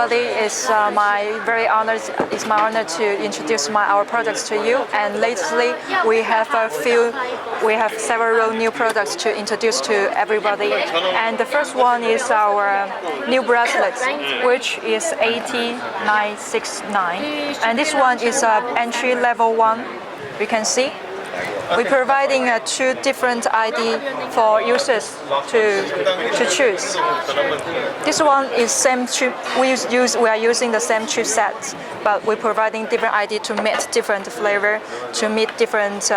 everybody. It's my honor to introduce our products to you. And lately, we have several new products to introduce to everybody. And the first one is our new bracelet, which is AT969. And this one is entry level one. You can see. We're providing two different ID for users to choose. This one is same chip. We are using the same chipset, but we're providing different ID to meet different flavor, to meet different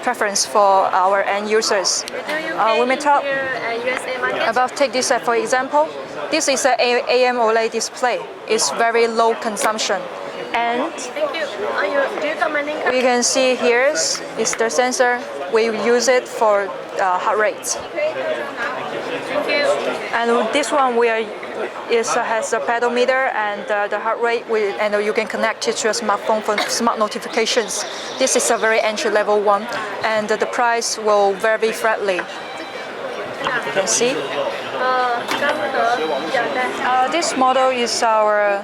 preference for our end users. We may talk about take this for example. This is an AMOLED display. It's very low consumption. And we can see here is the sensor. We use it for heart rate. And this one has a pedometer and the heart rate, and you can connect it to a smartphone for smart notifications. This is a very entry-level one, and the price will very friendly. You can see. This model is our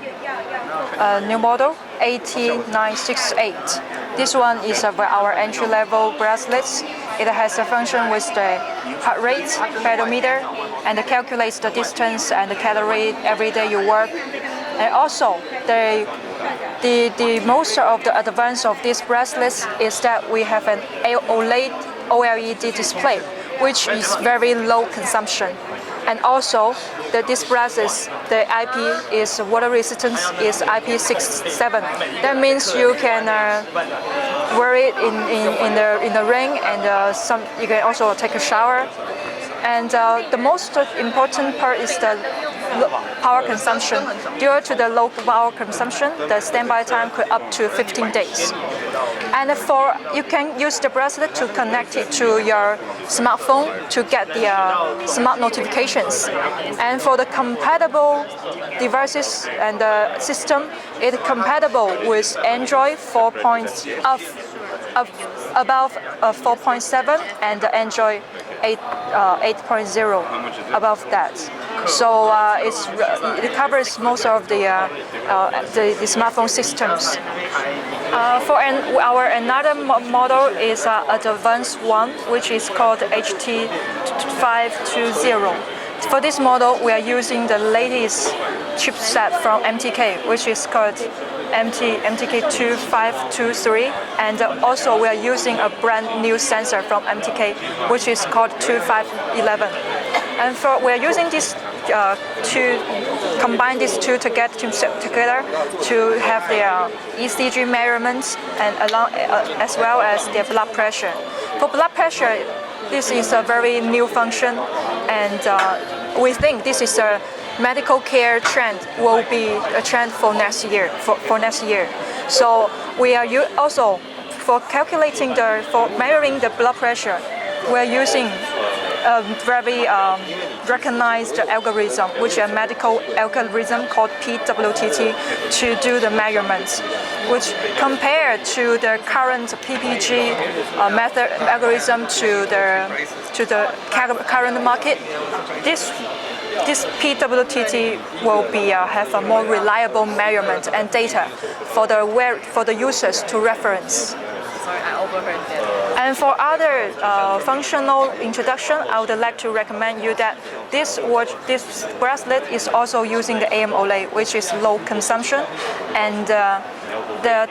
new model, AT968. This one is our entry-level bracelets. It has a function with the heart rate, pedometer, and it calculates the distance and the calorie every day you work. And also, the most of the advance of these bracelets is that we have an OLED display, which is very low consumption. And also, this bracelets, the IP is water resistance is IP67. That means you can wear it in the rain, and you can also take a shower. And the most important part is the power consumption. Due to the low power consumption, the standby time could up to 15 days. And you can use the bracelet to connect it to your smartphone to get the smart notifications. And for the compatible devices and the system, it's compatible with Android above 4.7 and Android 8.0 above that. So it covers most of the smartphone systems. Our another model is an advanced one, which is called HT520. For this model, we are using the latest chipset from MTK, which is called MTK2523, and also we are using a brand new sensor from MTK, which is called 2511. And we are using this to combine these two together to have the ECG measurements and as well as the blood pressure. For blood pressure, this is a very new function, and we think this is a medical care trend will be a trend for next year. So we are also for measuring the blood pressure, we are using a very recognized algorithm, which is a medical algorithm called PWTT, to do the measurements, which compared to the current PPG method algorithm to the current market, this PWTT will have a more reliable measurement and data for the users to reference. And for other functional introduction, I would like to recommend you that this bracelet is also using the AMOLED, which is low consumption, and the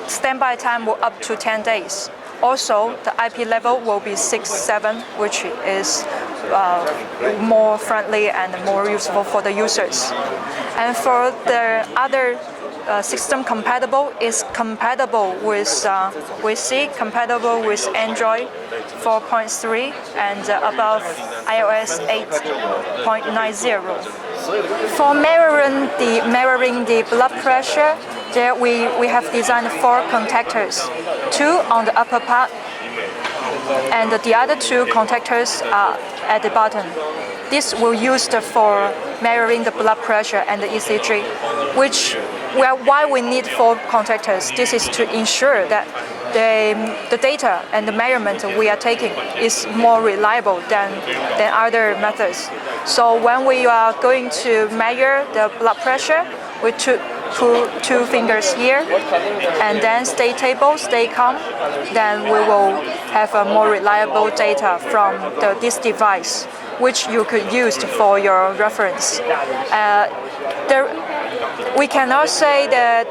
standby time will up to 10 days. Also, the IP level will be 6.7, which is more friendly and more useful for the users. And for the other system compatible is compatible with compatible with Android 4.3 and above iOS 8.90. For measuring the blood pressure, there we have designed 4 contactors, 2 on the upper part, and the other 2 contactors are at the bottom. This will used for measuring the blood pressure and the ECG, why we need 4 contactors. This is to ensure that the data and the measurement we are taking is more reliable than other methods. So when we are going to measure the blood pressure, we put 2 fingers here and then stay stable, stay calm, then we will have a more reliable data from this device, which you could use for your reference. We cannot say that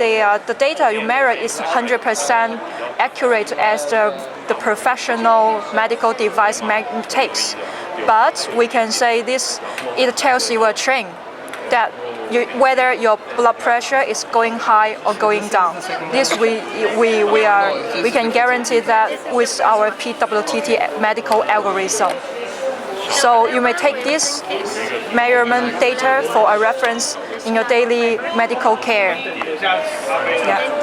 the data you measure is 100% accurate as the professional medical device takes, but we can say it tells you a trend that whether your blood pressure is going high or going down. This we can guarantee that with our PWTT medical algorithm. So you may take this measurement data for a reference in your daily medical care. Yeah.